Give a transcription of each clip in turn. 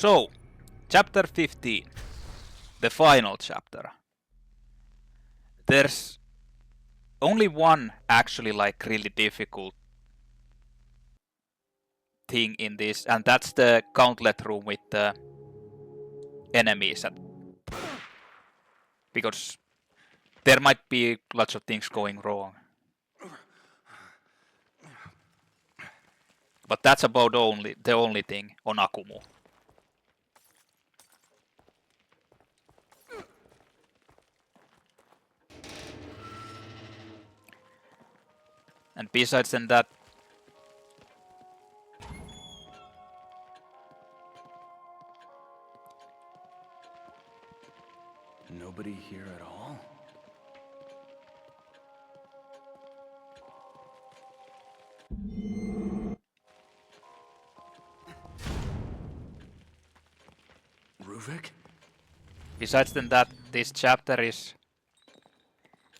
So, chapter 15, the final chapter. There's only one actually like really difficult thing in this, and that's the gauntlet room with the enemies. Because there might be lots of things going wrong. But that's about the only thing on Akumu. And besides than that, nobody here at all? Ruvik? besides than that, this chapter is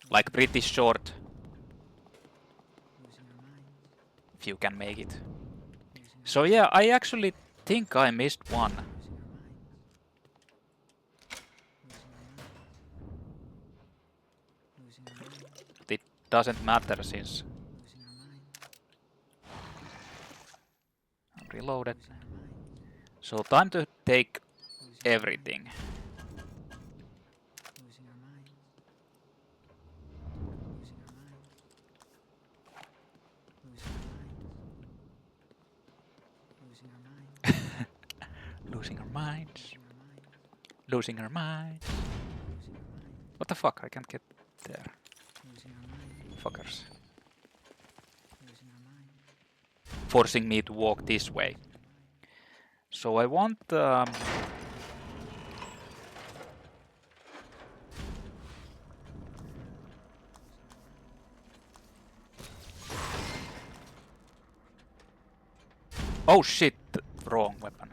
like pretty short. If you can make it. So yeah, I actually think I missed one. It doesn't matter since I'm reloaded. So time to take everything. Losing our minds. Losing our minds. What the fuck? I can't get there. Fuckers. Forcing me to walk this way. So I want... Oh shit! Wrong weapon.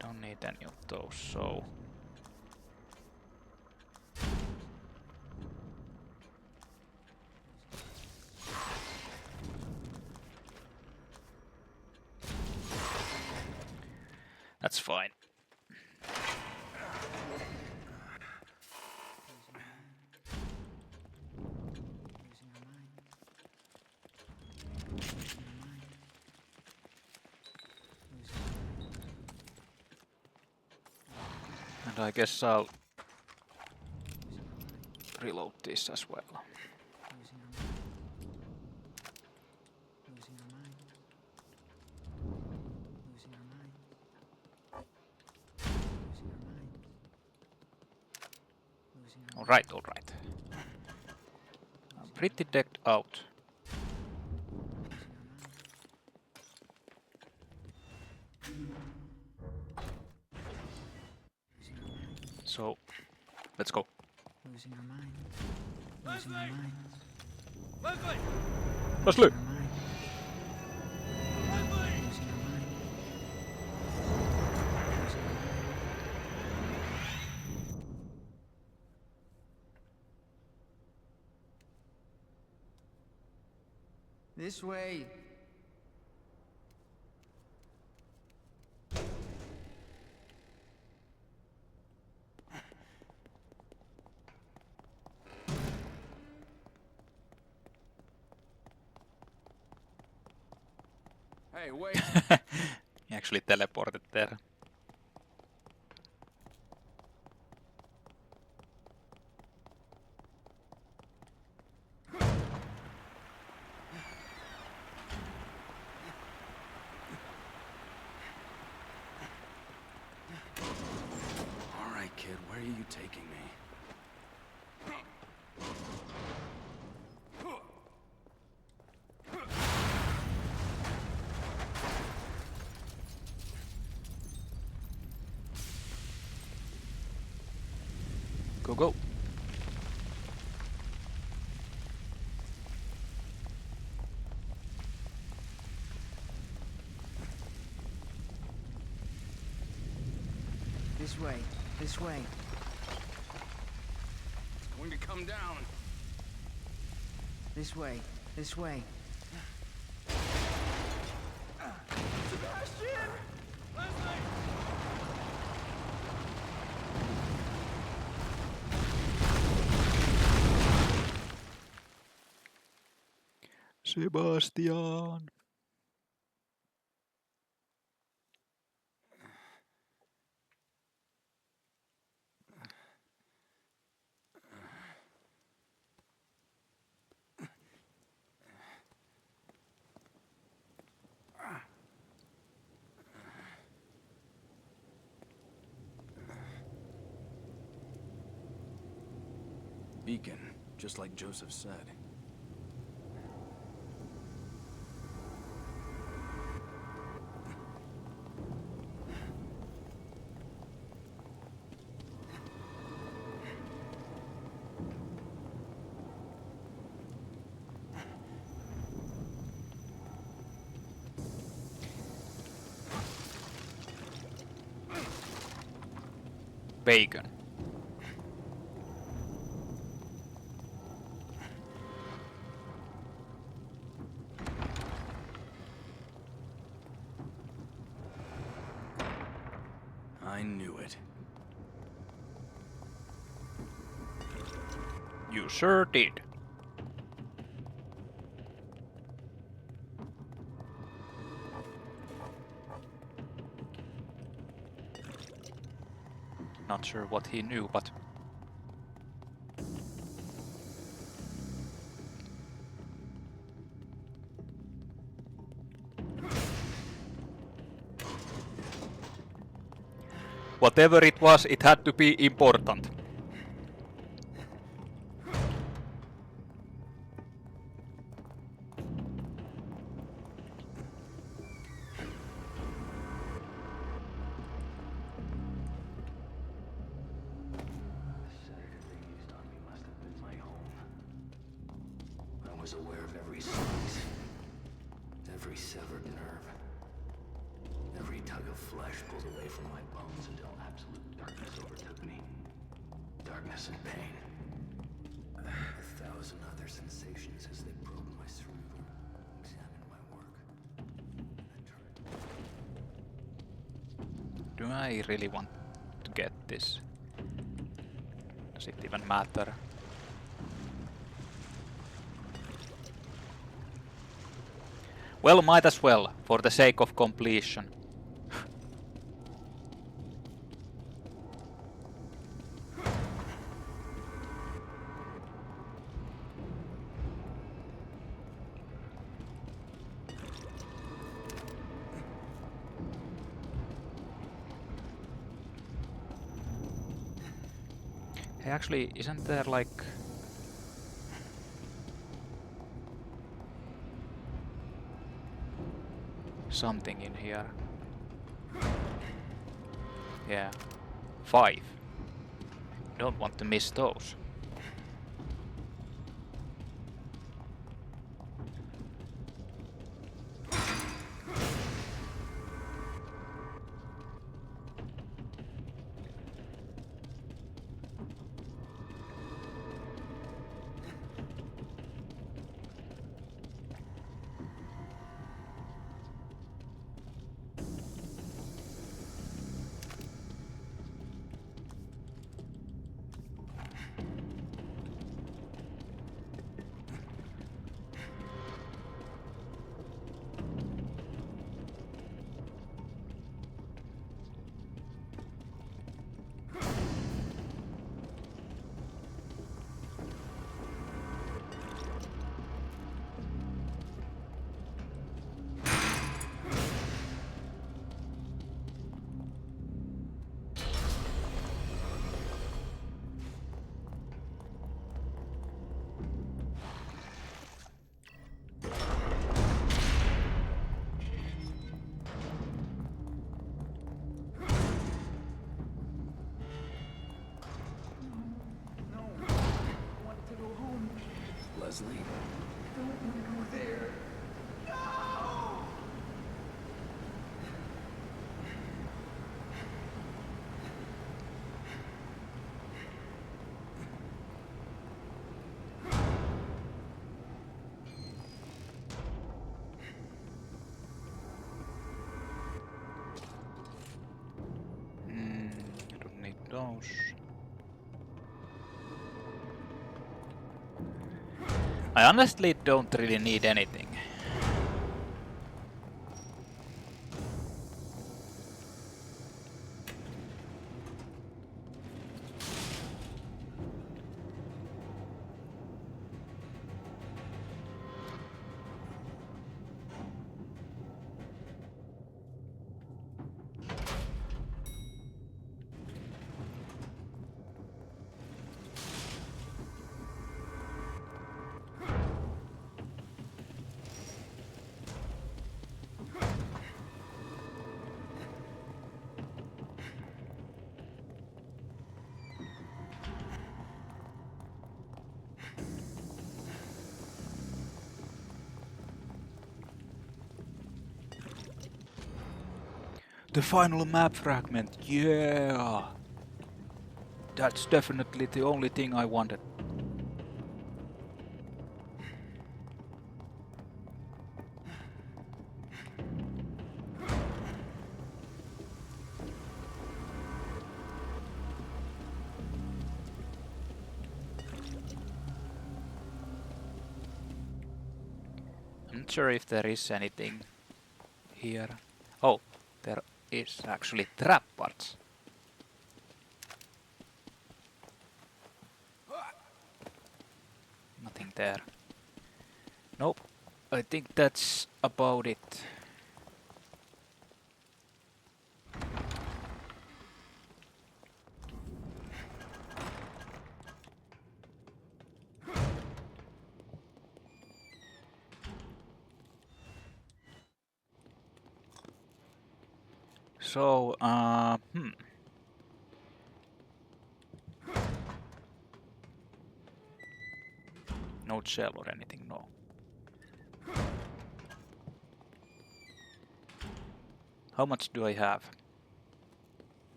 Don't need any of those, so... That's fine. And I guess I'll reload this as well. Alright, alright. I'm pretty decked out. So, let's go. Losing our mind. Losing our minds. Leslie! Losing our mind. Losing our mind. Losing our mind. This way. Hey, wait! He actually teleported there. you taking me? Go, go. This way. This way. It's going to come down. This way. This way. Sebastian! Leslie! Sebastian. Beacon, just like Joseph said. Bacon. I knew it. You sure did. Not sure what he knew, but whatever it was, it had to be important. I was aware of every slice, every severed nerve, every tug of flesh pulled away from my bones until absolute darkness overtook me. Darkness and pain. 1,000 other sensations as they probed my cerebrum, examined my work. Do I really want to get this? Does it even matter? Well, might as well, for the sake of completion. Hey, actually, isn't there like... something in here? Yeah. 5. Don't want to miss those. those. I honestly don't really need anything. The final map fragment, yeah! That's definitely the only thing I wanted. I'm not sure if there is anything here. Oh, there is actually trap parts. Nothing there. Nope. I think that's about it. So, no shell or anything, no. How much do I have?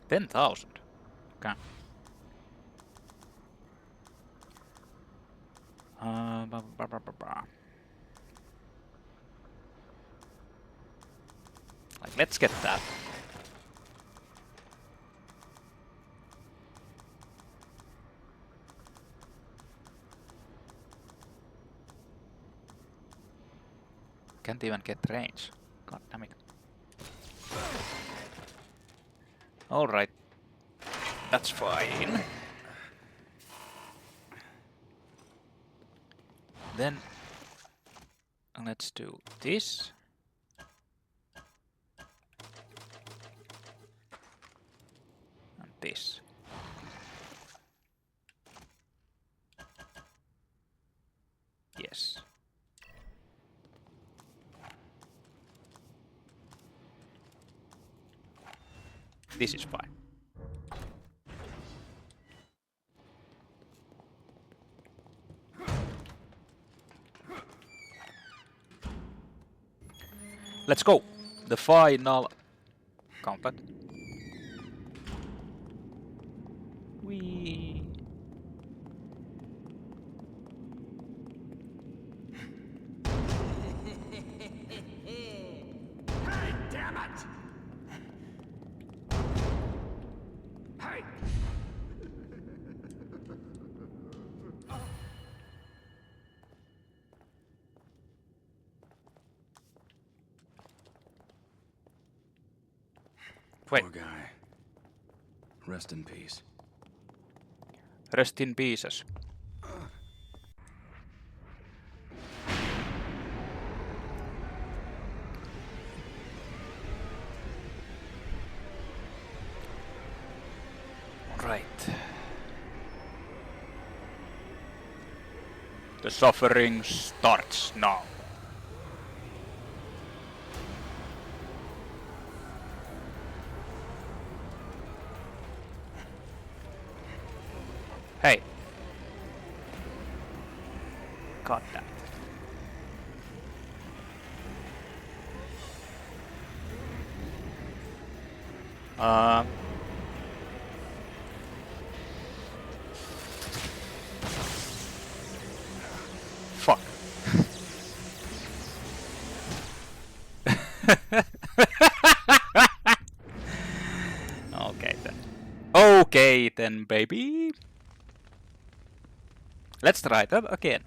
10,000. Okay. Like, let's get that. Can't even get range. God damn it. Alright. That's fine. Then let's do this. And this. Yes. This is fine. Let's go. The final gauntlet. Whee. Hey, damn it! Hey! Wait. Poor guy. Rest in peace. Rest in pieces. Right. The suffering starts now. Hey. God damn it. Fuck. then, baby. Let's try that again.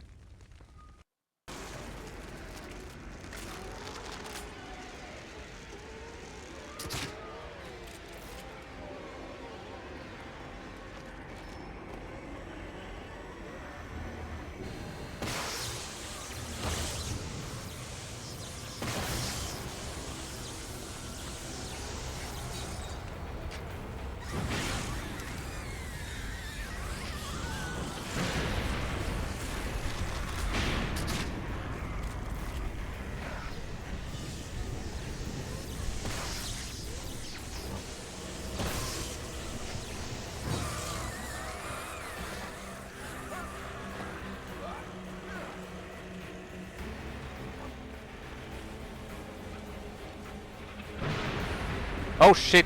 Oh shit!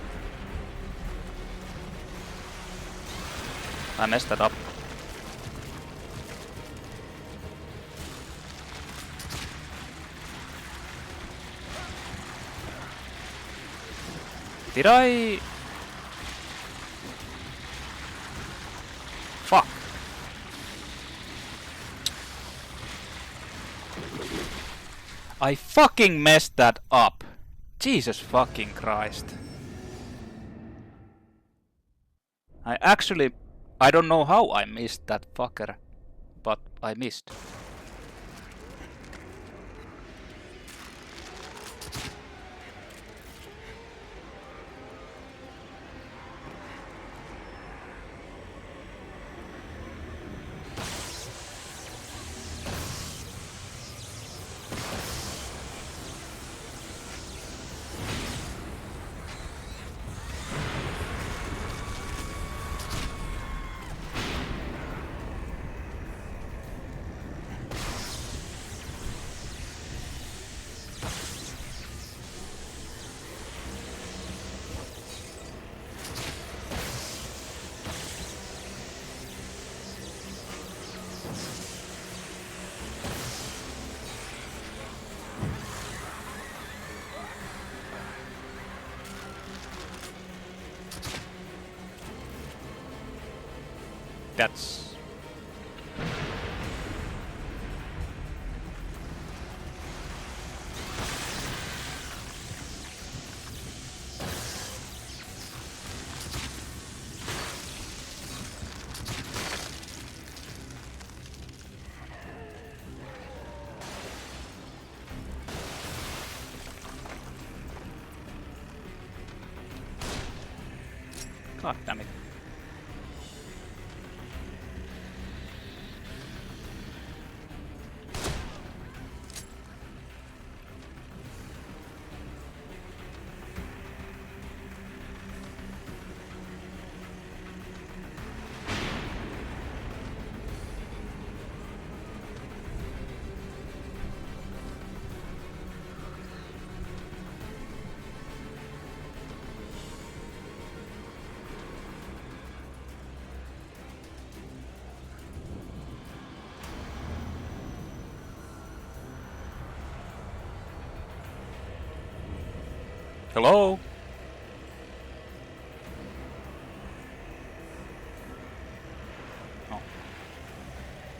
I messed that up. Did I... Fuck. I fucking messed that up. Jesus fucking Christ. I don't know how I missed that fucker, but I missed. That's... God damn it. Hello? Oh.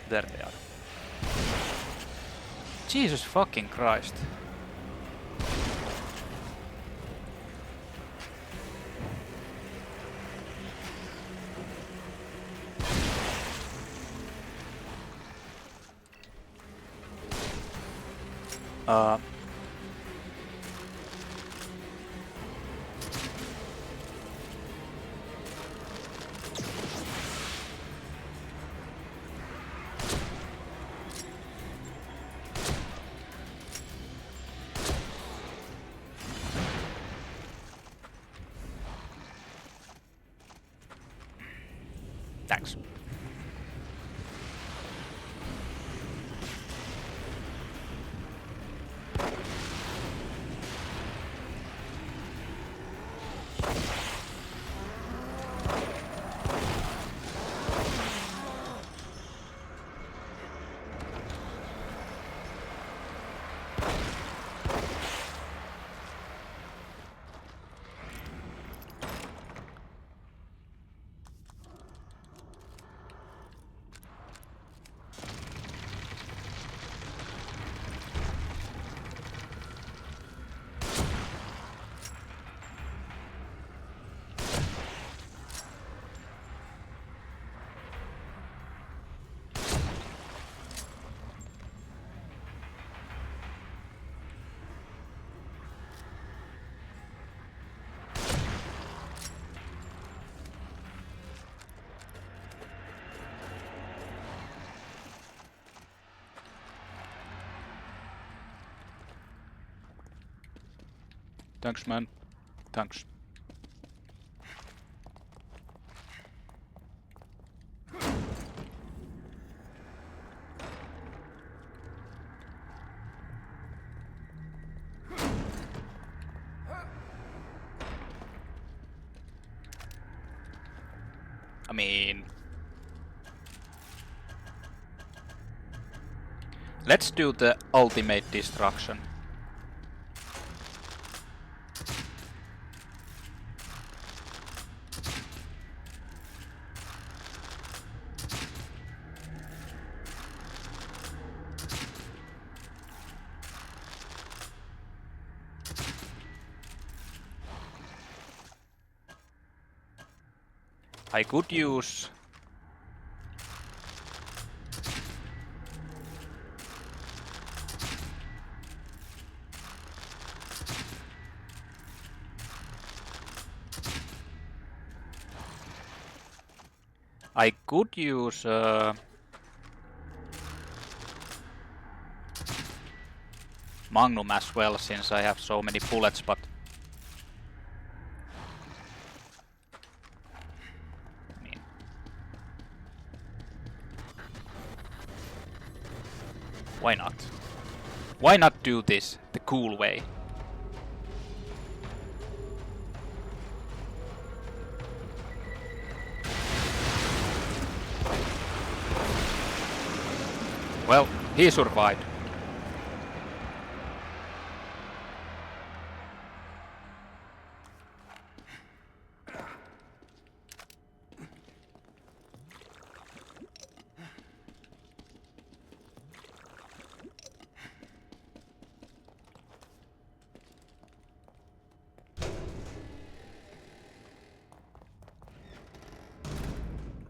There they are. Jesus fucking Christ. Thanks. Thanks, man. Thanks. I mean... Let's do the ultimate destruction. I could use... I could use... Magnum as well, since I have so many bullets, but... I mean... Why not? Why not do this the cool way? Well, he survived.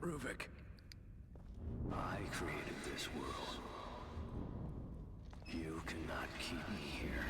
Ruvik. I created this world. You cannot keep me here.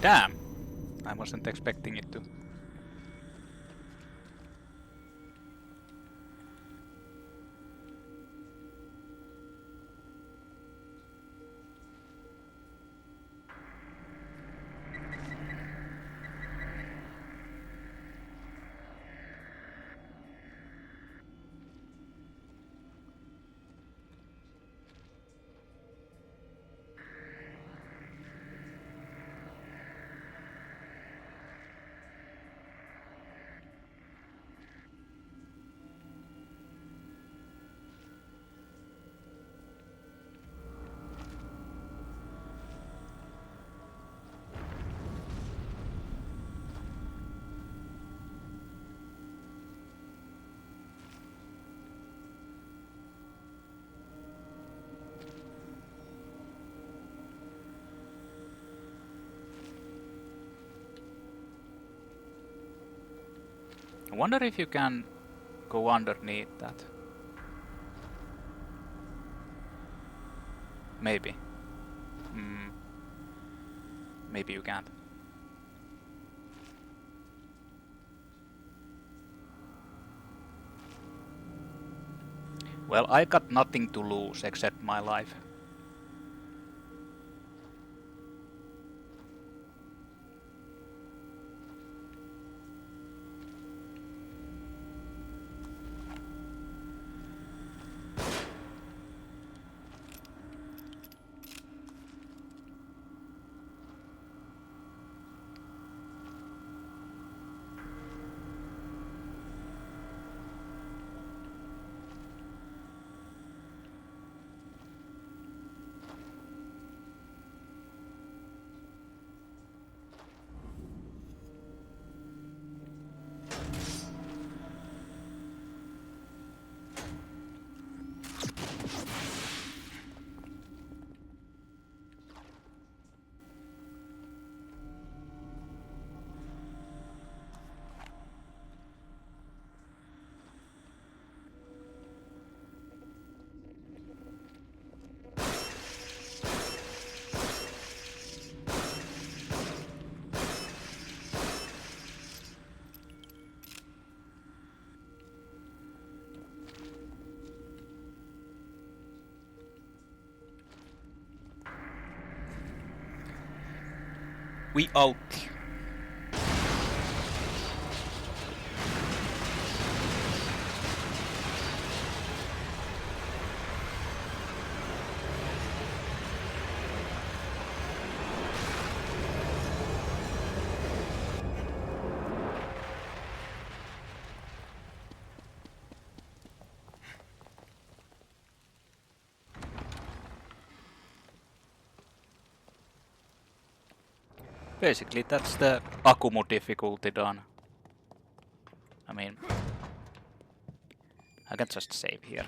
Damn! I wasn't expecting it to. I wonder if you can go underneath that. Maybe. Maybe you can't. Well, I got nothing to lose except my life. We out. Basically, that's the Akumu difficulty done. I mean, I can just save here.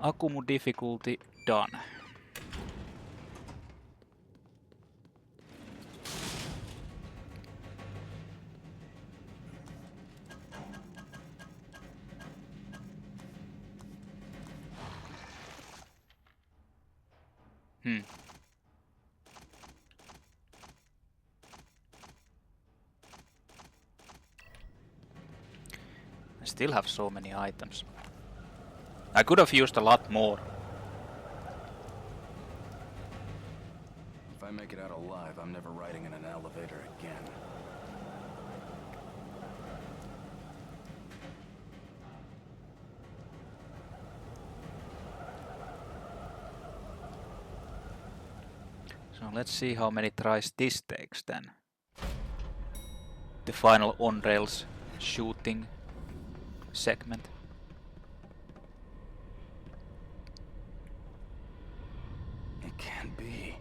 Akumu difficulty done. I still have so many items. I could have used a lot more. If I make it out alive, I'm never riding in an elevator again. So let's see how many tries this takes then. The final on-rails shooting segment. It can't be.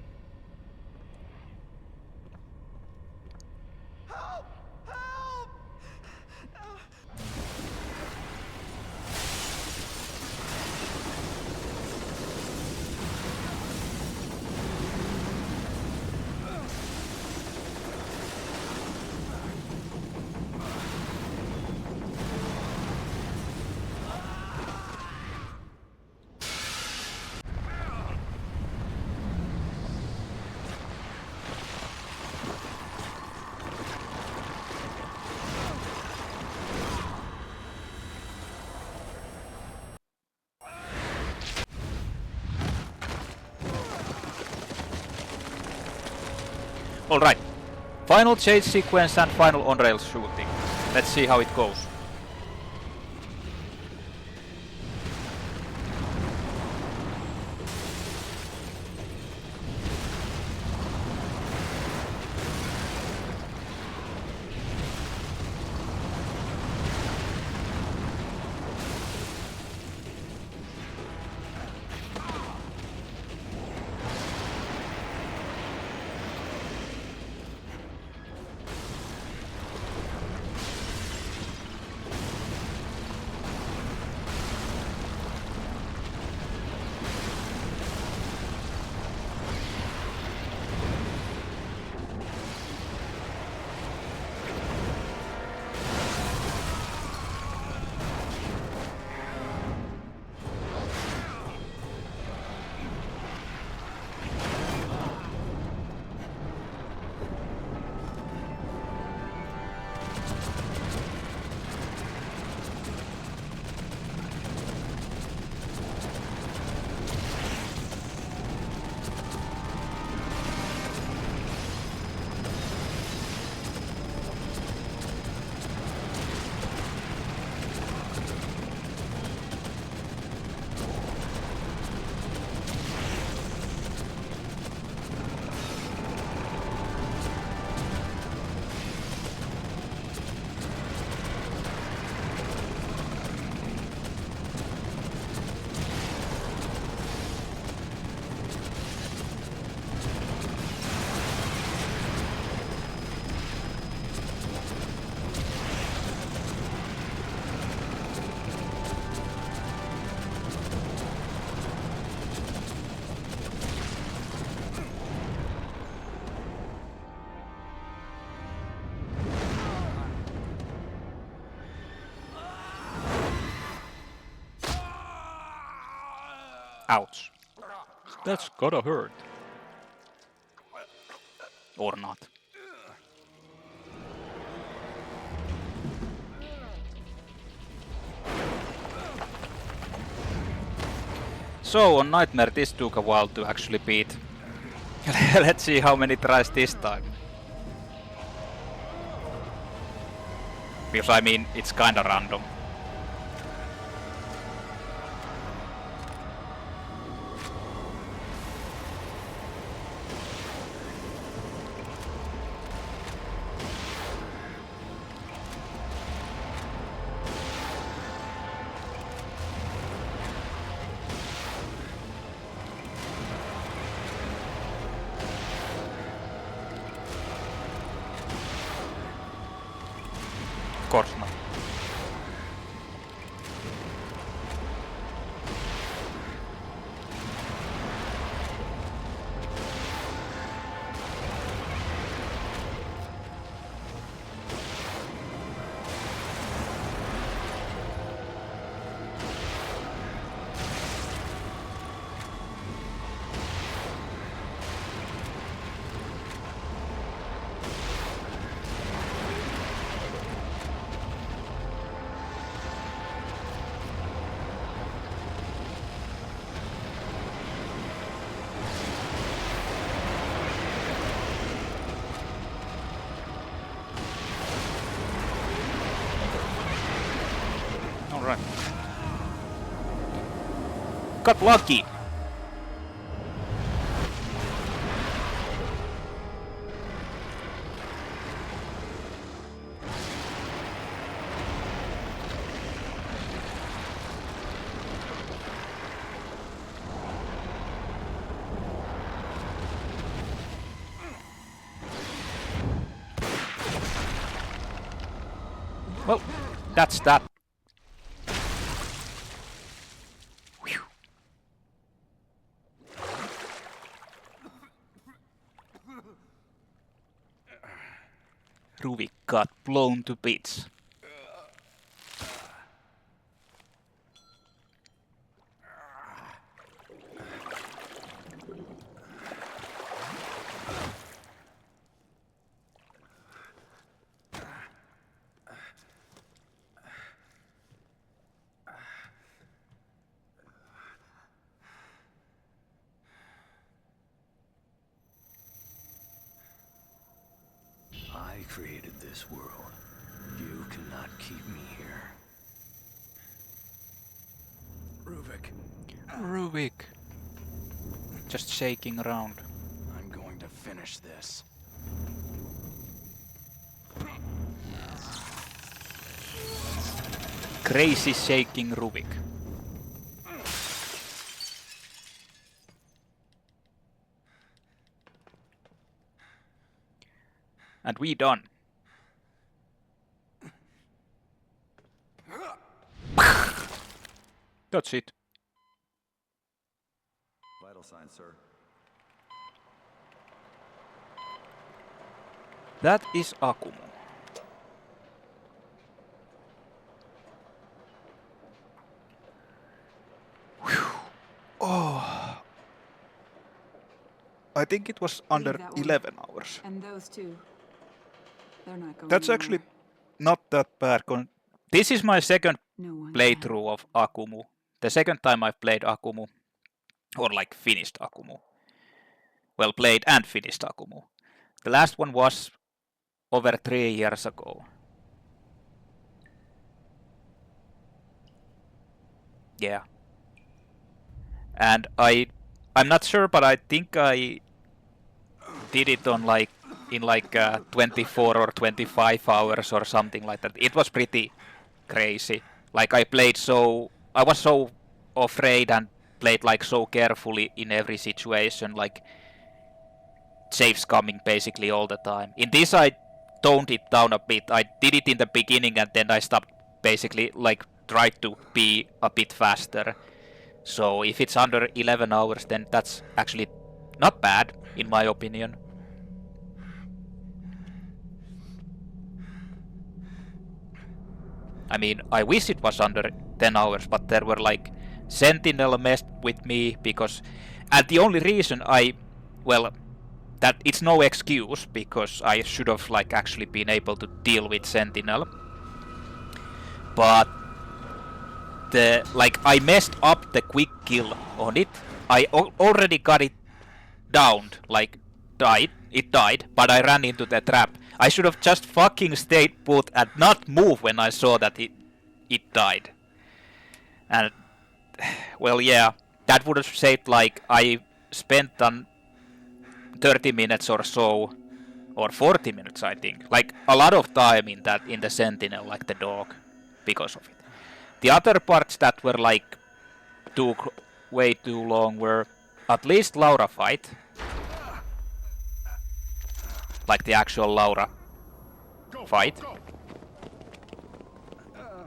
Alright. Final chase sequence and final on-rails shooting. Let's see how it goes. Ouch. That's gotta hurt. Or not. So on Nightmare this took a while to actually beat. Let's see how many tries this time. Because I mean, it's kinda random. Of course not. Alright. Got lucky! Well, that's that. Whew. Ruvik got blown to bits. I created this world. You cannot keep me here. Ruvik, Ruvik. Just shaking around. I'm going to finish this. Crazy shaking Ruvik. And we done. That's it. Vital signs, sir. That is Akumu. Whew. Oh. I think it was under that one. 11 hours. And those two. They're not going That's actually not that bad. This is my second no one playthrough of Akumu. The second time I've played Akumu. Or like finished Akumu. Well, played and finished Akumu. The last one was over 3 years ago. Yeah. And I'm not sure, but I think I did it on in 24 or 25 hours or something like that. It was pretty crazy. Like I was so afraid and played like so carefully in every situation, like saves coming basically all the time. In this I toned it down a bit. I did it in the beginning and then I stopped, basically like tried to be a bit faster. So if it's under 11 hours, then that's actually not bad in my opinion. I mean, I wish it was under 10 hours, but there were like Sentinel messed with me because, and the only reason that it's no excuse because I should have like actually been able to deal with Sentinel. But like I messed up the quick kill on it. I already got it downed, like it died, but I ran into the trap. I should have just fucking stayed put and not move when I saw that it died. And well, yeah, that would have saved, like, I spent 30 minutes or so, or 40 minutes I think, like a lot of time in the Sentinel, like the dog, because of it. The other parts that were like took way too long were at least Laura fight, like the actual Laura fight,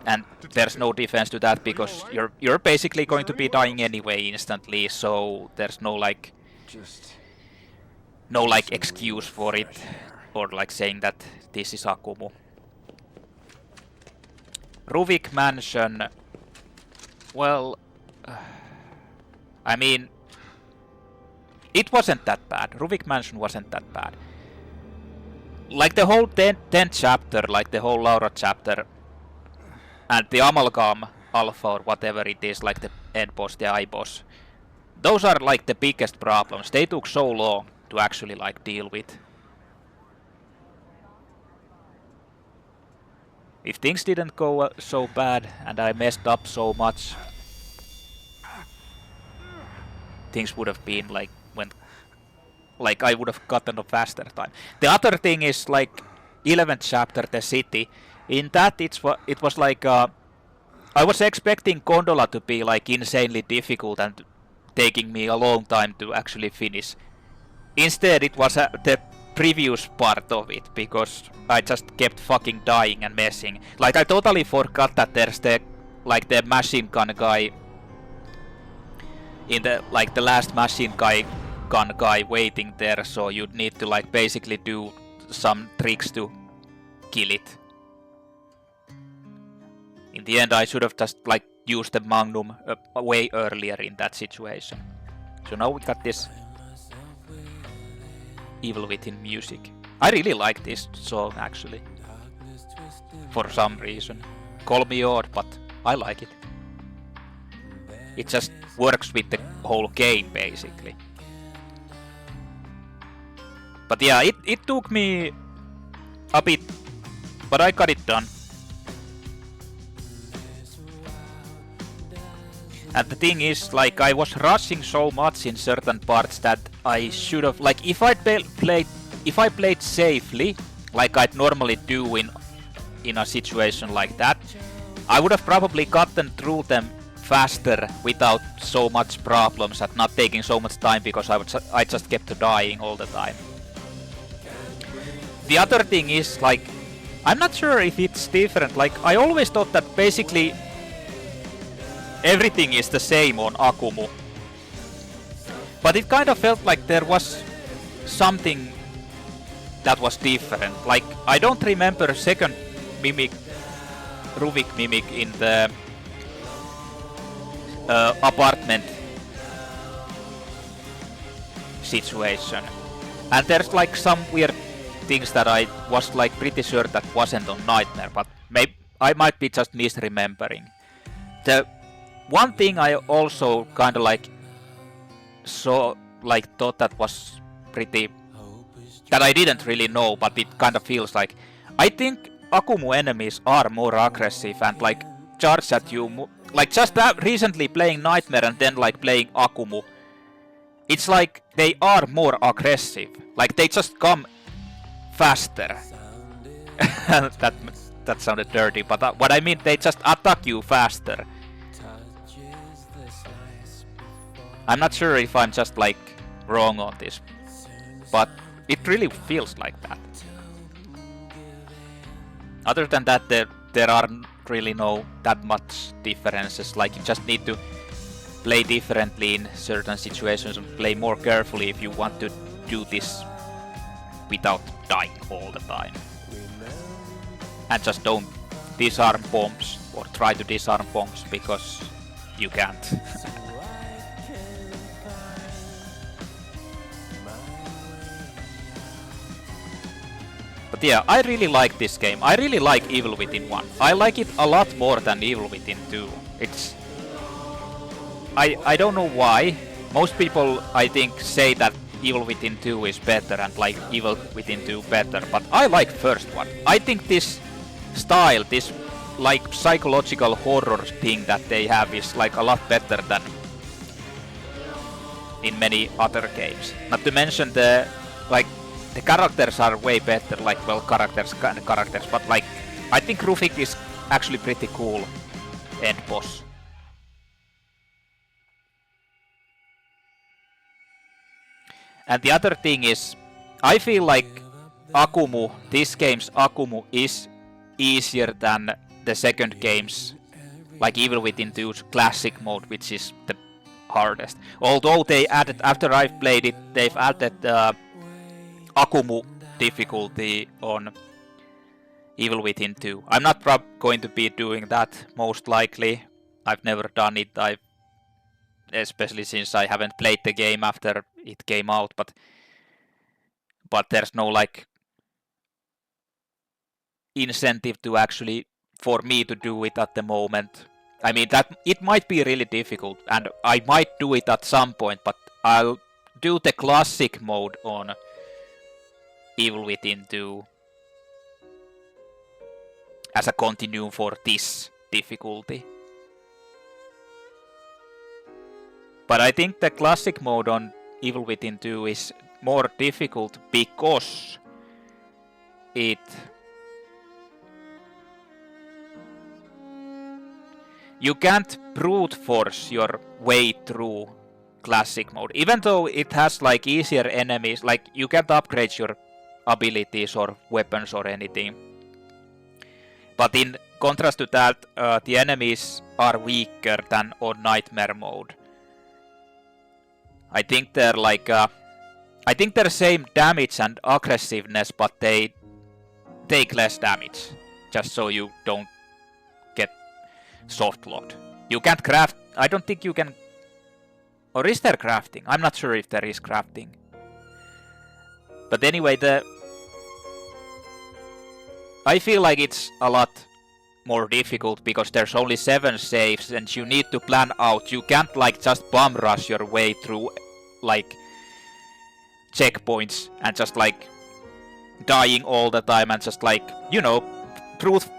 and there's no defense to that because you're basically going to be dying anyway instantly, so there's no like excuse for it, or like saying that this is Akumu. Ruvik Mansion, well, I mean, it wasn't that bad. Ruvik Mansion wasn't that bad. Like the whole 10th chapter, like the whole Laura chapter, and the Amalgam Alpha or whatever it is, like the end boss, the eye boss, those are like the biggest problems. They took so long to actually like deal with. If things didn't go so bad and I messed up so much, things would have been like I would have gotten a faster time. The other thing is like 11th chapter, the city. In that it was like I was expecting Gondola to be like insanely difficult and taking me a long time to actually finish. Instead it was the previous part of it, because I just kept fucking dying and messing. Like I totally forgot that there's the machine gun guy in the last machine gun guy waiting there, so you'd need to like basically do some tricks to kill it. In the end I should have just like used the Magnum way earlier in that situation. So now we got this Evil Within music. I really like this song actually, for some reason. Call me odd, but I like it. It just works with the whole game basically. But yeah, it took me a bit, but I got it done. And the thing is, like, I was rushing so much in certain parts that I should have, like, if I played safely, like I'd normally do in a situation like that, I would have probably gotten through them faster without so much problems and not taking so much time, because I just kept dying all the time. The other thing is, like, I'm not sure if it's different. Like, I always thought that basically everything is the same on Akumu, but it kind of felt like there was something that was different. Like, I don't remember second Ruvik mimic in the apartment situation, and there's like some weird things that I was like pretty sure that wasn't on Nightmare, but maybe I might be just misremembering. The one thing I also kind of like thought that was pretty, that I didn't really know, but it kind of feels like, I think Akumu enemies are more aggressive and like charge at you, like just recently playing Nightmare and then like playing Akumu, it's like they are more aggressive, like they just come faster. that sounded dirty, but what I mean, they just attack you faster. I'm not sure if I'm just like wrong on this, but it really feels like that. Other than that, there aren't really no that much differences. Like, you just need to play differently in certain situations and play more carefully if you want to do this without dying all the time. And just don't disarm bombs or try to disarm bombs, because you can't. But yeah, I really like this game. I really like Evil Within 1. I like it a lot more than Evil Within 2. It's... I don't know why. Most people, I think, say that Evil Within 2 is better and like Evil Within 2 better, but I like first one. I think this style, this like psychological horror thing that they have is like a lot better than in many other games. Not to mention the characters are way better, like well characters, but like I think Ruvik is actually pretty cool end boss. And the other thing is, I feel like Akumu, this game's Akumu is easier than the second game's, like Evil Within 2's classic mode, which is the hardest. Although they added, after I've played it, they've added Akumu difficulty on Evil Within 2. I'm not going to be doing that, most likely. I've never done it, especially since I haven't played the game after it came out, but there's no like incentive to actually for me to do it at the moment. I mean that it might be really difficult and I might do it at some point, but I'll do the classic mode on Evil Within 2 as a continuum for this difficulty. But I think the classic mode on Evil Within 2 is more difficult because you can't brute force your way through classic mode. Even though it has like easier enemies, like you can't upgrade your abilities or weapons or anything. But in contrast to that, the enemies are weaker than on Nightmare mode. I think they're like, I think they're same damage and aggressiveness, but they take less damage, just so you don't get soft locked. You can't craft. I don't think you can. Or is there crafting? I'm not sure if there is crafting. But anyway, I feel like it's a lot more difficult because there's only 7 saves and you need to plan out. You can't like just bum rush your way through like checkpoints and just like dying all the time and just like, you know,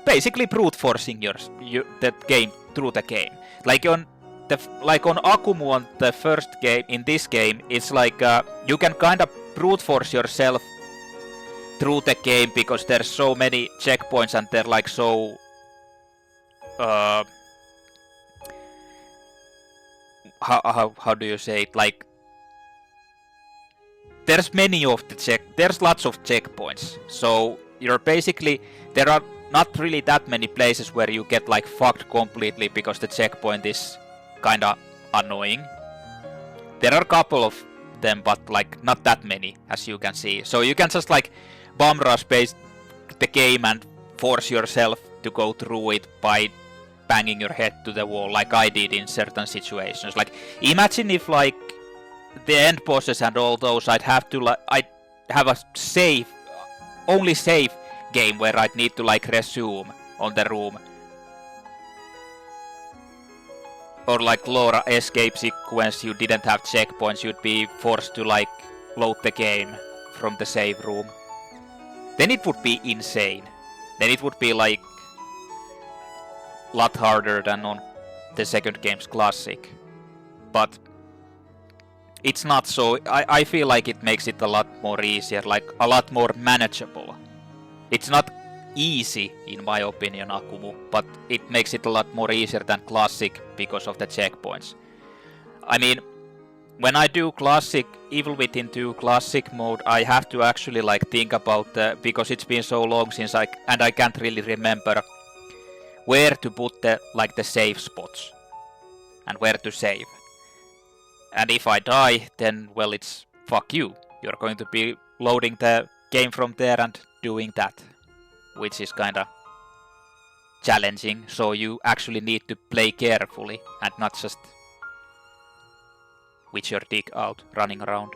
basically brute forcing the game through the game. Like on Akumu on the first game, in this game, it's like you can kind of brute force yourself through the game because there's so many checkpoints and they're like so how do you say it, like there's lots of checkpoints, so you're basically, there are not really that many places where you get like fucked completely because the checkpoint is kinda annoying. There are a couple of them, but like not that many, as you can see. So you can just like bum rush the game and force yourself to go through it by banging your head to the wall, like I did in certain situations. Like imagine if like the end bosses and all those, I'd have a only save game where I'd need to like resume on the room. Or like Laura escape sequence, you didn't have checkpoints, you'd be forced to like load the game from the save room. Then it would be insane. Then it would be like a lot harder than on the second game's classic. But it's not so. I feel like it makes it a lot more easier, like a lot more manageable. It's not easy in my opinion, Akumu, but it makes it a lot more easier than classic because of the checkpoints. I mean, when I do classic Evil Within 2 classic mode, I have to actually like think about because it's been so long since I can't really remember where to put the save spots and where to save. And if I die, then well, it's fuck you. You're going to be loading the game from there and doing that, which is kinda challenging, so you actually need to play carefully and not just with your dick out running around.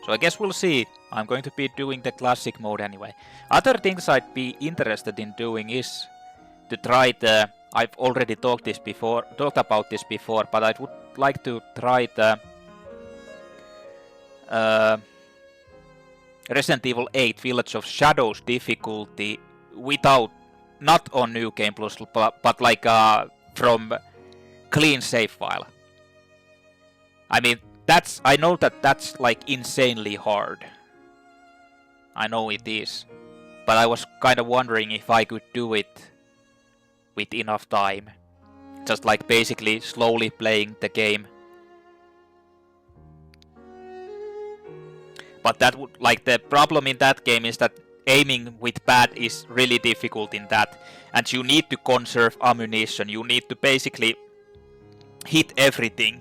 So I guess we'll see I'm going to be doing the classic mode anyway. Other things I'd be interested in doing is to try the... I've already talked about this before, but I would like to try the Resident Evil 8 Village of Shadows difficulty without, not on New Game Plus, but like from clean save file. I mean, I know that's like insanely hard. I know it is, but I was kind of wondering if I could do it with enough time. Just like basically slowly playing the game. But that would, like, the problem in that game is that aiming with pad is really difficult in that, and you need to conserve ammunition. You need to basically hit everything.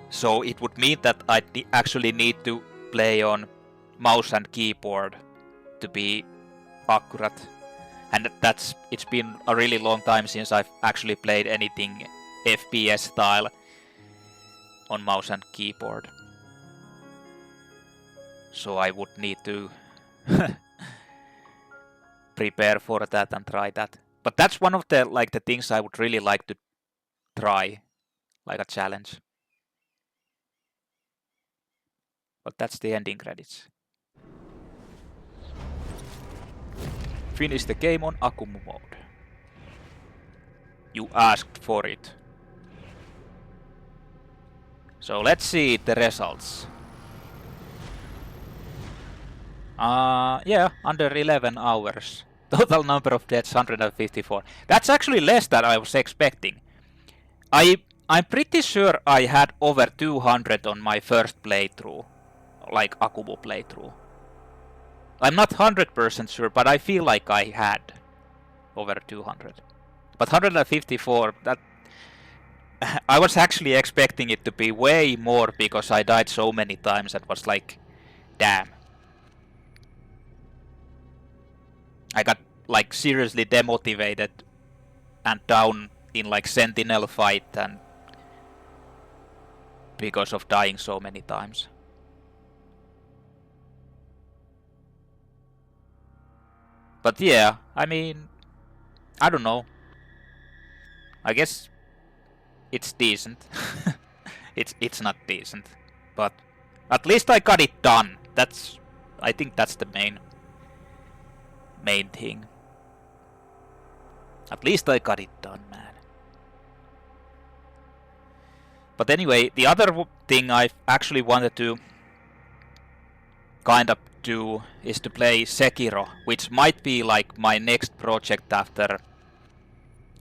So it would mean that I actually need to play on mouse and keyboard to be accurate. And it's been a really long time since I've actually played anything FPS style on mouse and keyboard. So I would need to prepare for that and try that. But that's one of the things I would really like to try, like a challenge. But that's the ending credits. Finish the game on Akumu mode. You asked for it. So let's see the results. Yeah, under 11 hours. Total number of deaths 154. That's actually less than I was expecting. I'm pretty sure I had over 200 on my first playthrough, like Akumu playthrough. I'm not 100% sure, but I feel like I had over 200. But 154, that I was actually expecting it to be way more because I died so many times and was like, damn. I got like seriously demotivated and down in like Sentinel fight and because of dying so many times. But yeah, I mean, I don't know. I guess it's decent. it's not decent, but at least I got it done. I think that's the main thing. At least I got it done, man. But anyway, the other thing I actually wanted to kind of do is to play Sekiro, which might be like my next project after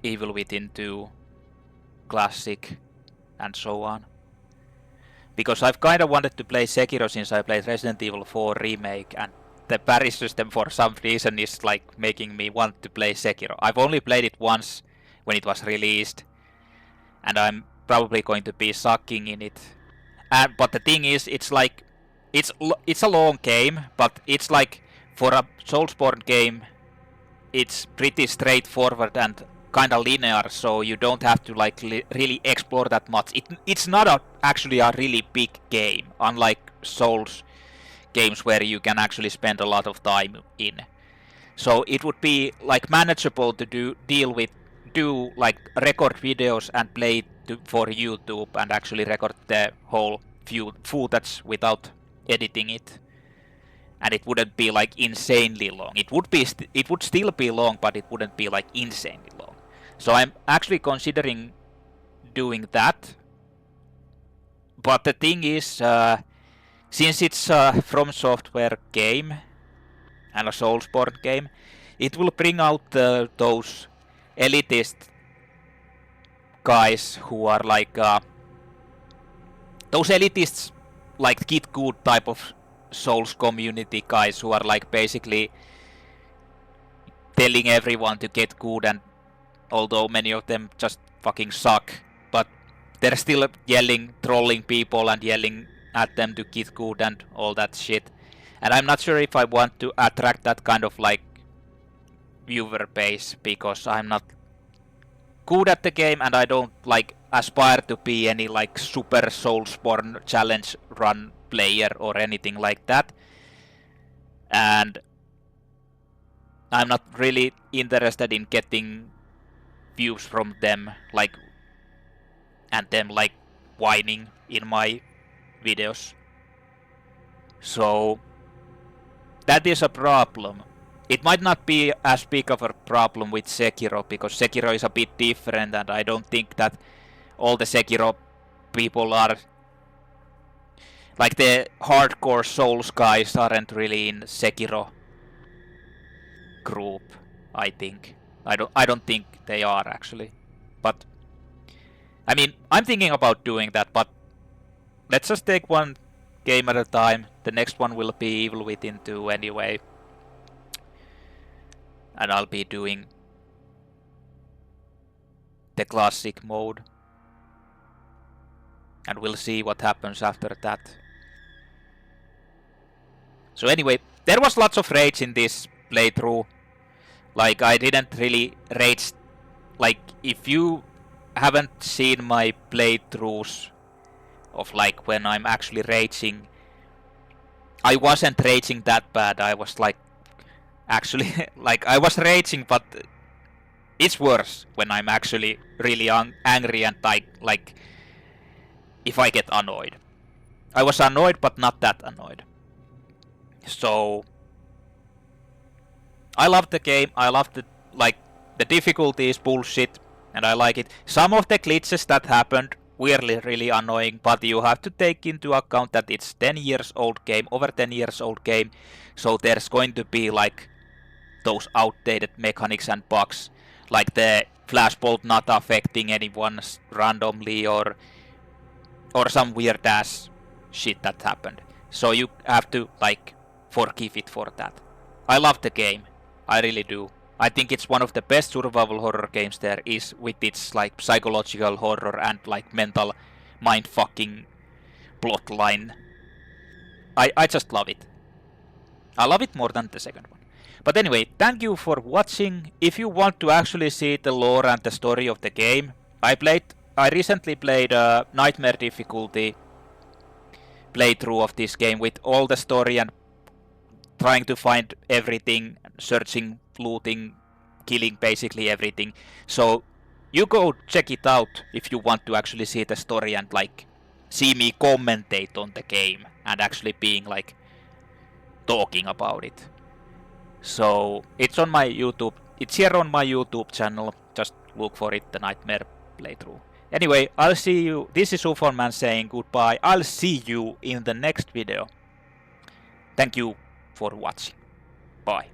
Evil Within 2, Classic, and so on. Because I've kind of wanted to play Sekiro since I played Resident Evil 4 Remake, and the parry system for some reason is like making me want to play Sekiro. I've only played it once when it was released, and I'm probably going to be sucking in it. But the thing is, it's like it's a long game, but it's like for a Soulsborne game, it's pretty straightforward and kind of linear, so you don't have to like really explore that much. It's not actually a really big game, unlike Souls games where you can actually spend a lot of time in. So it would be like manageable to do like record videos and play for YouTube and actually record the whole footage without editing it. And it wouldn't be like insanely long. It would still be long, but it wouldn't be like insanely long. So I'm actually considering doing that. But the thing is, since it's a From Software game and a Soulsborne game, it will bring out those elitist guys who are like those elitists, like Get Good type of Souls community guys who are like basically telling everyone to get good, and although many of them just fucking suck, but they're still yelling, trolling people and yelling at them to get good and all that shit. And I'm not sure if I want to attract that kind of like viewer base, because I'm not good at the game and I don't like aspire to be any like super Soulsborne challenge run player or anything like that. and I'm not really interested in getting views from them, like, and them like whining in my videos. So that is a problem. It might not be as big of a problem with Sekiro, because Sekiro is a bit different, and I don't think that all the Sekiro people are like the hardcore Souls guys aren't really in Sekiro group, I think. I don't think they are actually. But I mean, I'm thinking about doing that, but let's just take one game at a time. The next one will be Evil Within 2 anyway. And I'll be doing the classic mode. And we'll see what happens after that. So anyway, there was lots of rage in this playthrough. Like, I didn't really rage. Like, if you haven't seen my playthroughs of like when I'm actually raging, I wasn't raging that bad. I was like, actually, like, I was raging, but it's worse when I'm actually really angry and like if I get annoyed. I was annoyed, but not that annoyed. So I love the game. I love the, like, the difficulty is bullshit, and I like it. Some of the glitches that happened were really annoying, but you have to take into account that it's 10 years old game, over 10 years old game, so there's going to be like those outdated mechanics and bugs, like the flashbolt not affecting anyone randomly, or some weird ass shit that happened. So you have to like forgive it for that. I love the game. I really do. I think it's one of the best survival horror games there is, with its like psychological horror and like mental mind-fucking plotline. I just love it. I love it more than the second one. But anyway, thank you for watching. If you want to actually see the lore and the story of the game, I recently played a Nightmare difficulty playthrough of this game with all the story and trying to find everything, searching, looting, killing basically everything. So you go check it out if you want to actually see the story and like see me commentate on the game and actually being like talking about it. So it's on my YouTube. It's here on my YouTube channel. Just look for it, the Nightmare playthrough. Anyway, I'll see you. This is UFOman saying goodbye. I'll see you in the next video. Thank you for watching. Bye.